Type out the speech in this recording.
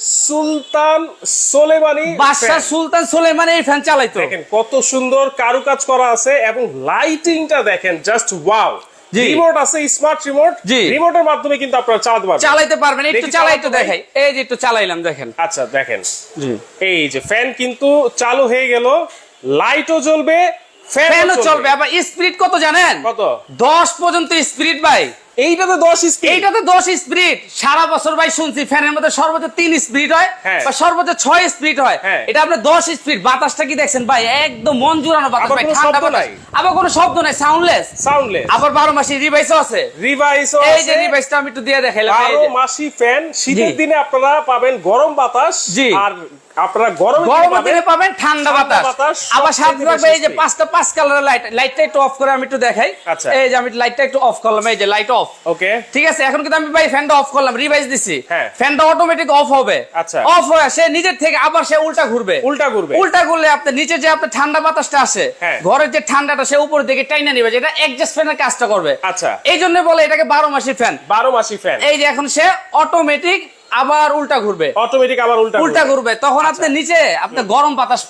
সুলতান সোলেমানি বাদশা সুলতান সুলেমানি এই ফ্যান চালাইতো। দেখেন কত সুন্দর কারুকাজ করা আছে এবং লাইটিংটা দেখেন জাস্ট ওয়াও। জি। রিমোট আছে, স্মার্ট রিমোট। জি। রিমোটের মাধ্যমে কিন্তু আপনারা চালাতে পারবেন। একটু দেখি চালাইতে চালাতে দেখাই, এই যে একটু চালাইলাম দেখেন। আচ্ছা দেখেন, জি, এই যে ফ্যান কিন্তু চালু হয়ে গেল, লাইটও জ্বলবে, ফ্যানও চলবে। আবার স্পিড কত জানেন? কত? 10 পর্যন্ত স্পিড ভাই। এইটাতে 10 স্পিড। এইটাতে 10 স্পিড। সারা বছর ভাই শুনছি ফ্যানের মধ্যে সর্বোচ্চ 3 স্পিড হয় হ্যাঁ। বা সর্বোচ্চ 6 স্পিড হয়। হ্যাঁ। এটা আপনার 10 স্পিড। বাতাসটা কি দেখছেন ভাই? একদম মন জুড়ানো বাতাস আবার ভাই, কোনো ঠান্ডা শব্দ বাতাস। নাই। আবার কোনো শব্দ নাই, সাউন্ডলেস। সাউন্ডলেস। আবার 12 মাসি রিভাইসও আছে। রিভাইসও এই আছে। যে রিভাইসটা আমি একটু দিয়ে দেখাইলাম। এই 12 যে মাসি ফ্যান। শীতের জি। দিনে আপনারা পাবেন গরম বাতাস, জি। আর আপনারা গরমের গরমের দিনে পাবেন ঠান্ডা বাতাস। আবার সাথে থাকবে এই যে 5 কালারের লাইট। লাইটটা একটু অফ করে আমি একটু দেখাই। আচ্ছা। এই যে আমি লাইটটা একটু অফ করলাম, এই যে লাইট অফ। ওকে। ঠিক আছে, এখন কিন্তু আমি ভাই ফ্যানটা অফ করলাম, রিভাইস দিছি। হ্যাঁ। ফ্যানটা অটোমেটিক অফ হবে। আচ্ছা। অফ হয়ে সে নিজের থেকে আবার সে উল্টা ঘুরবে। উল্টা ঘুরবে। উল্টা ঘুরলে আপনার নিচে যে আপনার ঠান্ডা বাতাসটা আসে, হ্যাঁ। ঘরের যে ঠান্ডাটা সে উপর দিকে টাইনা নিবে, যেটা অ্যাডজাস্ট ফ্যানের কাজটা করবে। আচ্ছা। এই জন্য বলে এটাকে 12 মাসি ফ্যান। 12 মাসি ফ্যান। এই যে এখন সে অটোমেটিক আবার উল্টা ঘুরবে। অটোমেটিক আবার উল্টা উল্টা ঘুরবে, তখন আপনি নিচে আপনার গরম বাতাস